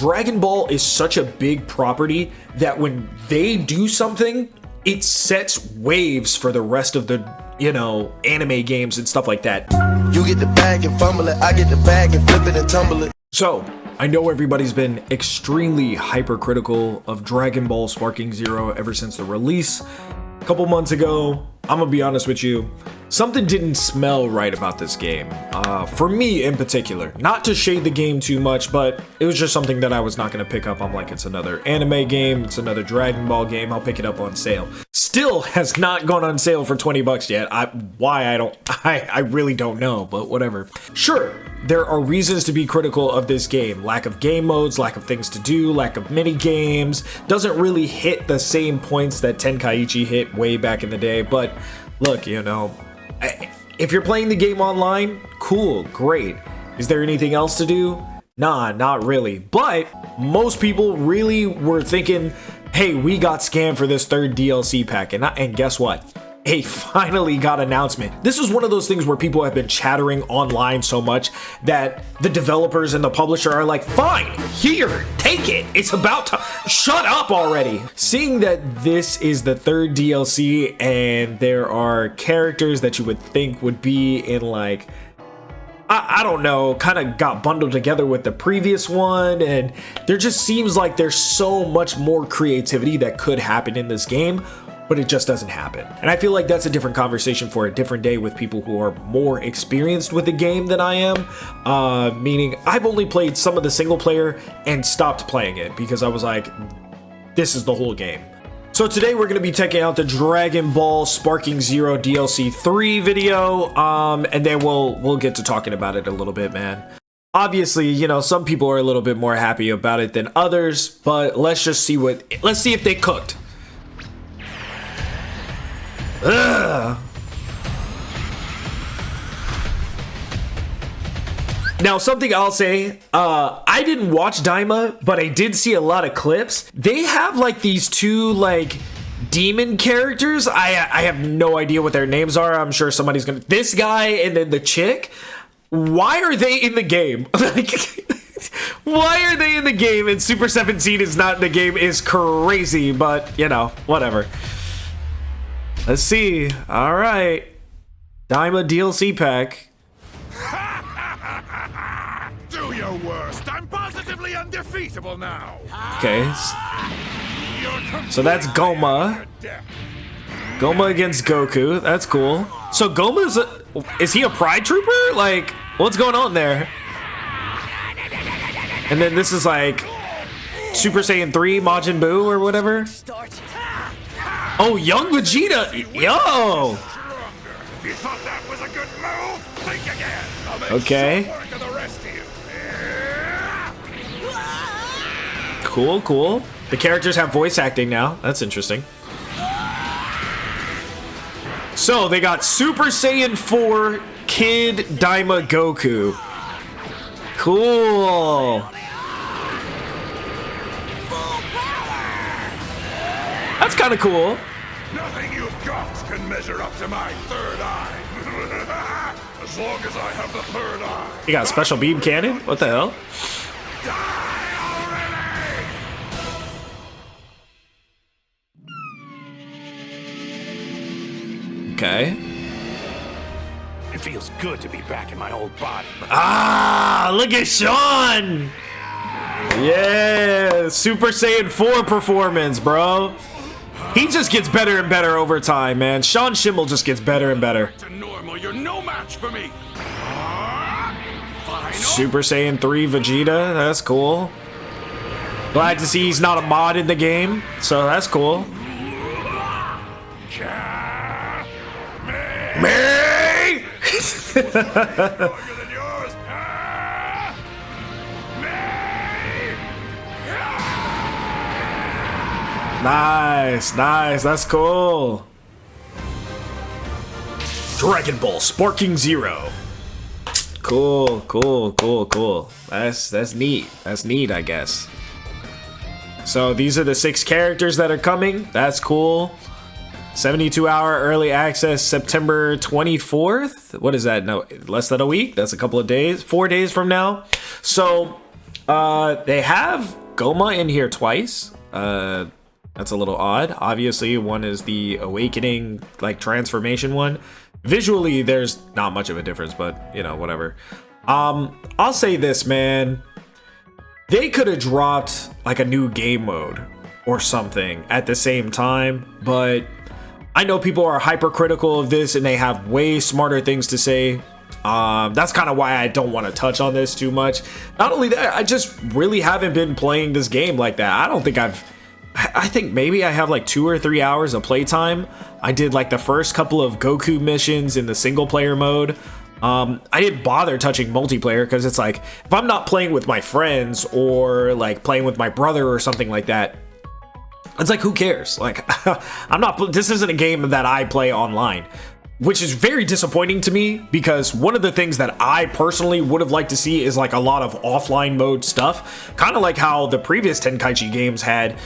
Dragon Ball is such a big property that when they do something, it sets waves for the rest of the, you know, anime games and stuff like that. You get the bag and fumble it, I get the bag and flip it and tumble it. So, I know everybody's been extremely hypercritical of Dragon Ball Sparking Zero ever since the release. A couple months ago, I'm gonna be honest with you, something didn't smell right about this game. For me in particular. Not to shade the game too much, but it was just something that I was not gonna pick up. I'm like, it's another anime game, it's another Dragon Ball game, I'll pick it up on sale. Still has not gone on sale for 20 bucks yet. I really don't know, but whatever. Sure, there are reasons to be critical of this game. Lack of game modes, lack of things to do, lack of mini games. Doesn't really hit the same points that Tenkaichi hit way back in the day, but look, you know, if you're playing the game online, cool, great. Is there anything else to do? Nah, not really. But most people really were thinking, hey, we got scammed for this third DLC pack. And guess what? It finally got announcement. This is one of those things where people have been chattering online so much that the developers and the publisher are like, fine, here, take it. It's about to shut up already. Seeing that this is the third DLC and there are characters that you would think would be in like, I don't know, kind of got bundled together with the previous one, and there just seems like there's so much more creativity that could happen in this game, but it just doesn't happen. And I feel like that's a different conversation for a different day with people who are more experienced with the game than I am. Meaning I've only played some of the single player and stopped playing it because I was like, this is the whole game. So today we're going to be checking out the Dragon Ball Sparking Zero DLC 3 video, and then we'll get to talking about it a little bit, man. Obviously, you know, some people are a little bit more happy about it than others, but let's see if they cooked. Ugh. Now, something I'll say, I didn't watch Daima, but I did see a lot of clips. They have like these two like demon characters. I have no idea what their names are. I'm sure somebody's gonna, this guy and then the chick. Why are they in the game? Like, why are they in the game and Super 17 is not in the game is crazy, but you know, whatever. Let's see. All right. Daima DLC pack. Do your worst. I'm positively undefeatable now. Okay. So that's Goma. Goma against Goku. That's cool. So Goma's is he a Pride Trooper? Like, what's going on there? And then this is like Super Saiyan 3 Majin Buu or whatever. Oh, young Vegeta. Yo. You thought that was a good move? Think again. Okay. Cool. The characters have voice acting now. That's interesting. So they got Super Saiyan 4 Kid Daima Goku. Cool. That's kind of cool. Nothing you've got can measure up to my third eye. As long as I have the third eye. You got a special beam cannon? What the hell? Okay. It feels good to be back in my old body. Ah, look at Sean. Yeah, Super Saiyan 4 performance, bro. He just gets better and better over time, man. Sean Schimmel just gets better and better. To normal, you're no match for me. Super Saiyan 3 Vegeta, that's cool. Glad to see he's not a mod in the game, so that's cool. Me! Nice, that's cool. Dragon Ball Sparking Zero. Cool. That's neat. That's neat, I guess. So these are the 6 characters that are coming. That's cool. 72-hour early access, September 24th. What is that? No, less than a week. That's a couple of days. 4 days from now. So They have Goma in here twice. That's a little odd. Obviously, one is the awakening, like, transformation one. Visually, there's not much of a difference, but, you know, whatever. I'll say this, man. They could have dropped, like, a new game mode or something at the same time, but I know people are hypercritical of this and they have way smarter things to say. That's kind of why I don't want to touch on this too much. Not only that, I just really haven't been playing this game like that. I think maybe I have like 2 or 3 hours of playtime. I did like the first couple of Goku missions in the single player mode. I didn't bother touching multiplayer because it's like, if I'm not playing with my friends or like playing with my brother or something like that, it's like, who cares? Like, this isn't a game that I play online, which is very disappointing to me because one of the things that I personally would have liked to see is like a lot of offline mode stuff, kind of like how the previous Tenkaichi games had.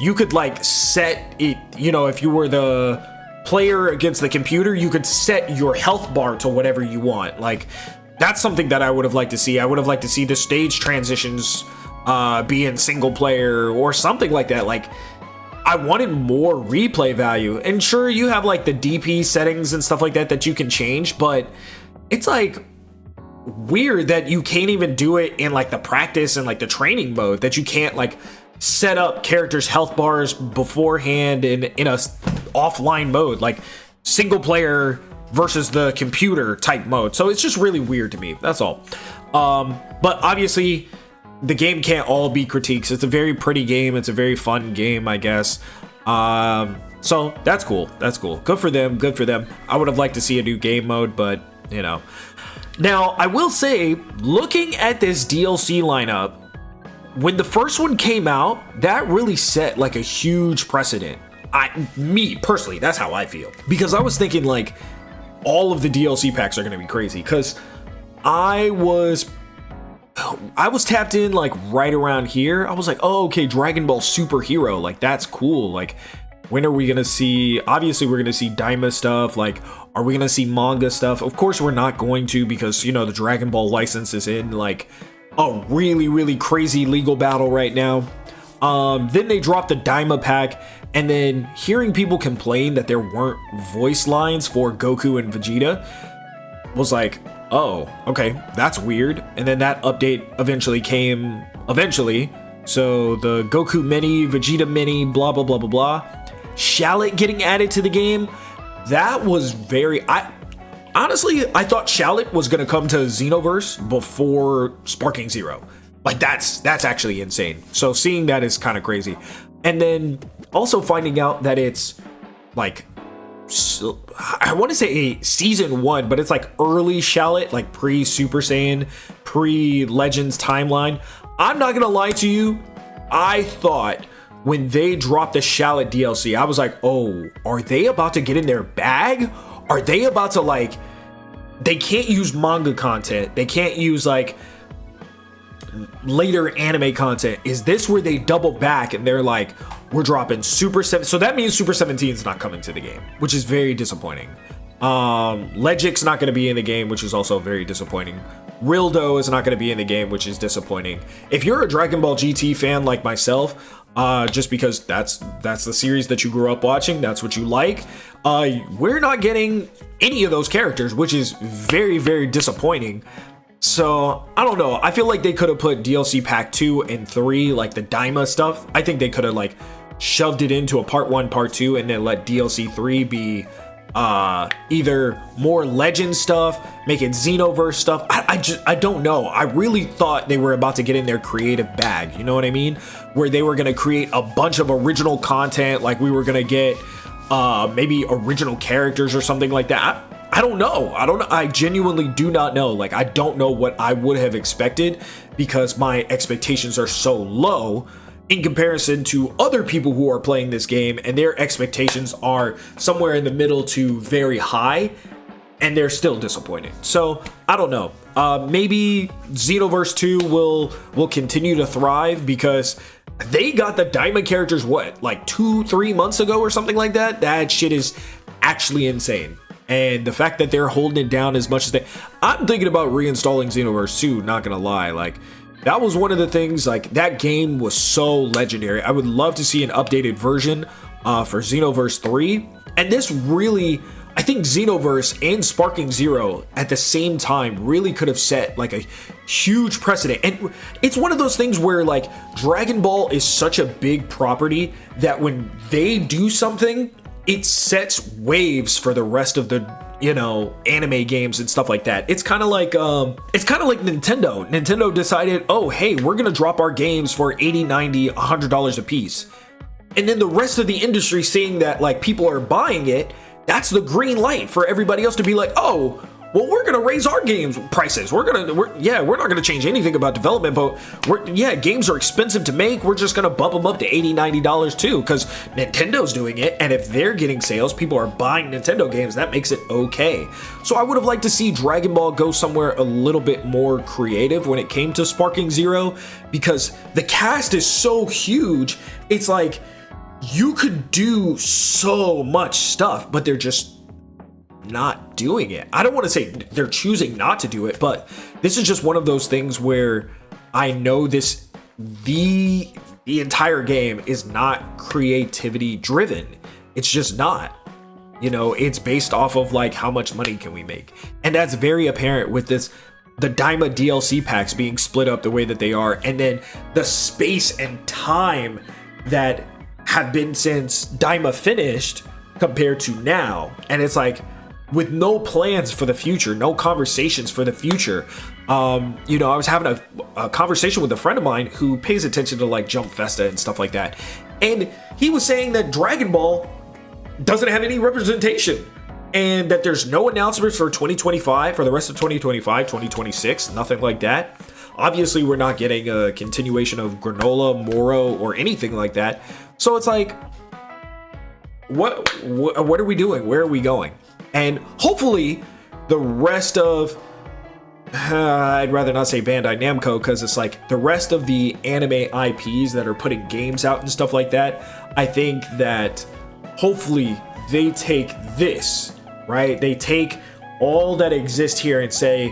You could like set it, you know, if you were the player against the computer, you could set your health bar to whatever you want. Like, that's something that I would have liked to see. I would have liked to see the stage transitions be in single player or something like that. Like, I wanted more replay value. And sure, you have like the DP settings and stuff like that you can change, but it's like weird that you can't even do it in like the practice and like the training mode, that you can't like set up characters' health bars beforehand in a offline mode, like single player versus the computer type mode. So it's just really weird to me. That's all. But obviously, the game can't all be critiques. It's a very pretty game. It's a very fun game, I guess. So that's cool. That's cool. Good for them. Good for them. I would have liked to see a new game mode, but you know. Now, I will say, looking at this DLC lineup, when the first one came out, that really set like a huge precedent. Me personally, that's how I feel. Because I was thinking like all of the DLC packs are going to be crazy. Because I was tapped in like right around here. I was like, oh, okay, Dragon Ball Superhero, like that's cool. Like, when are we gonna see? Obviously, we're gonna see Daima stuff. Like, are we gonna see manga stuff? Of course, we're not going to, because you know the Dragon Ball license is in like a really, really crazy legal battle right now. Then they dropped the Daima pack, and then hearing people complain that there weren't voice lines for Goku and Vegeta was like, oh, okay, that's weird. And then that update eventually came. So the Goku Mini, Vegeta Mini, blah, blah, blah, blah, blah. Shallot getting added to the game. That was honestly, I thought Shallot was going to come to Xenoverse before Sparking Zero. Like, that's actually insane. So seeing that is kind of crazy. And then also finding out that it's like, I want to say a season 1, but it's like early Shallot, like pre-Super Saiyan, pre-Legends timeline. I'm not gonna lie to you, I thought when they dropped the Shallot DLC, I was like, oh, are they about to get in their bag? Are they about to like, they can't use manga content, they can't use like later anime content. Is this where they double back and they're like, we're dropping Super 7? So that means Super 17 is not coming to the game, which is very disappointing. Legic's not going to be in the game, which is also very disappointing. Rildo is not going to be in the game, which is disappointing. If you're a Dragon Ball GT fan like myself, just because that's the series that you grew up watching, that's what you like, we're not getting any of those characters, which is very, very disappointing. So, I don't know. I feel like they could have put DLC Pack 2 and 3, like the Daima stuff. I think they could have like shoved it into a Part 1, Part 2, and then let DLC 3 be either more Legend stuff, make it Xenoverse stuff. I don't know. I really thought they were about to get in their creative bag. You know what I mean? Where they were going to create a bunch of original content. Like we were going to get maybe original characters or something like that. I don't know. I genuinely do not know. Like, I don't know what I would have expected because my expectations are so low in comparison to other people who are playing this game, and their expectations are somewhere in the middle to very high, and they're still disappointed. So, I don't know. Maybe Xenoverse 2 will continue to thrive because they got the Daima characters, what, like 2-3 months ago or something like that? That shit is actually insane. And the fact that they're holding it down as much as I'm thinking about reinstalling Xenoverse 2, not gonna lie. Like, that was one of the things, like, that game was so legendary. I would love to see an updated version for Xenoverse 3. And this really, I think Xenoverse and Sparking Zero at the same time really could have set like a huge precedent. And it's one of those things where like Dragon Ball is such a big property that when they do something, it sets waves for the rest of the, you know, anime games and stuff like that. It's kind of like Nintendo. Nintendo decided, oh, hey, we're going to drop our games for $80, $90, $100 a piece. And then the rest of the industry seeing that like people are buying it, that's the green light for everybody else to be like, oh, well, we're gonna raise our games prices. We're not gonna change anything about development, but games are expensive to make. We're just gonna bump them up to $80, $90 too, because Nintendo's doing it, and if they're getting sales, people are buying Nintendo games. That makes it okay. So I would have liked to see Dragon Ball go somewhere a little bit more creative when it came to Sparking Zero, because the cast is so huge. It's like you could do so much stuff, but they're just not doing it. I don't want to say they're choosing not to do it, but this is just one of those things where I know the entire game is not creativity driven. It's just not. You know, it's based off of like how much money can we make. And that's very apparent with the Daima DLC packs being split up the way that they are, and then the space and time that have been since Daima finished compared to now. And it's like, with no plans for the future, no conversations for the future. You know, I was having a conversation with a friend of mine who pays attention to like Jump Festa and stuff like that. And he was saying that Dragon Ball doesn't have any representation and that there's no announcements for 2025, for the rest of 2025, 2026, nothing like that. Obviously, we're not getting a continuation of Granola, Moro, or anything like that. So it's like, what are we doing? Where are we going? And hopefully the rest of, I'd rather not say Bandai Namco, because it's like the rest of the anime IPs that are putting games out and stuff like that, I think that hopefully they take this, right? They take all that exists here and say,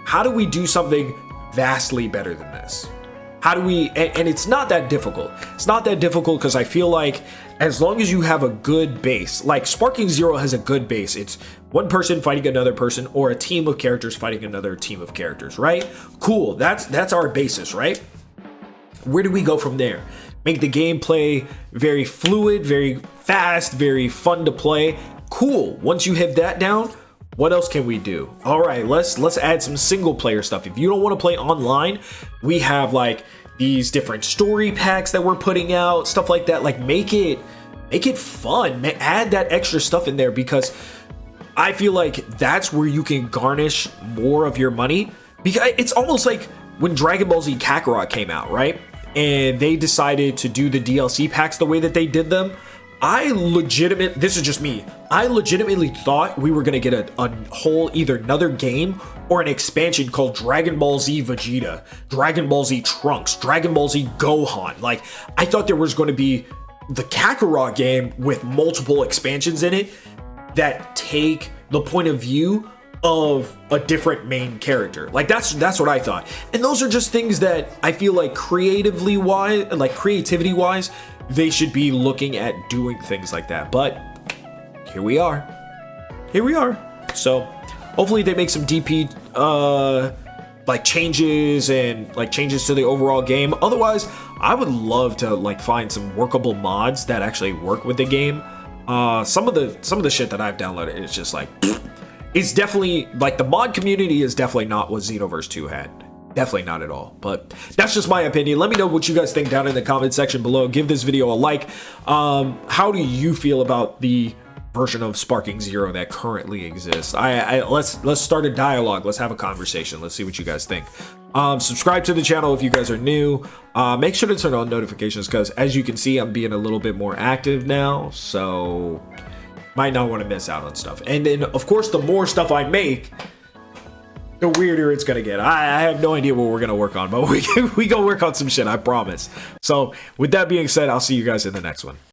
how do we do something vastly better than this? How do we, and it's not that difficult. It's not that difficult because I feel like as long as you have a good base, like Sparking Zero has a good base. It's one person fighting another person or a team of characters fighting another team of characters, right? Cool, that's our basis, right? Where do we go from there? Make the gameplay very fluid, very fast, very fun to play. Cool, once you have that down, what else can we do? All right, let's add some single player stuff. If you don't want to play online, we have like these different story packs that we're putting out, stuff like that. Like make it fun, add that extra stuff in there, because I feel like that's where you can garnish more of your money. Because it's almost like when Dragon Ball Z Kakarot came out, right? And they decided to do the DLC packs the way that they did them. This is just me, I legitimately thought we were gonna get a whole, either another game or an expansion called Dragon Ball Z Vegeta, Dragon Ball Z Trunks, Dragon Ball Z Gohan. Like, I thought there was going to be the Kakarot game with multiple expansions in it that take the point of view of a different main character. Like that's what I thought. And those are just things that I feel like creativity wise, they should be looking at doing things like that. But here we are. So hopefully they make some DP like changes and like changes to the overall game. Otherwise, I would love to like find some workable mods that actually work with the game. Some of the shit that I've downloaded is just like, it's definitely like, the mod community is definitely not what Xenoverse 2 had. Definitely not at all, but that's just my opinion. Let me know what you guys think down in the comment section below. Give this video a like. How do you feel about the version of Sparking Zero that currently exists? Let's start a dialogue. Let's have a conversation. Let's see what you guys think. Subscribe to the channel if you guys are new. Make sure to turn on notifications, because as you can see, I'm being a little bit more active now, so might not want to miss out on stuff. And then of course, the more stuff I make, the weirder it's gonna get. I have no idea what we're gonna work on, but we gonna work on some shit, I promise. So with that being said, I'll see you guys in the next one.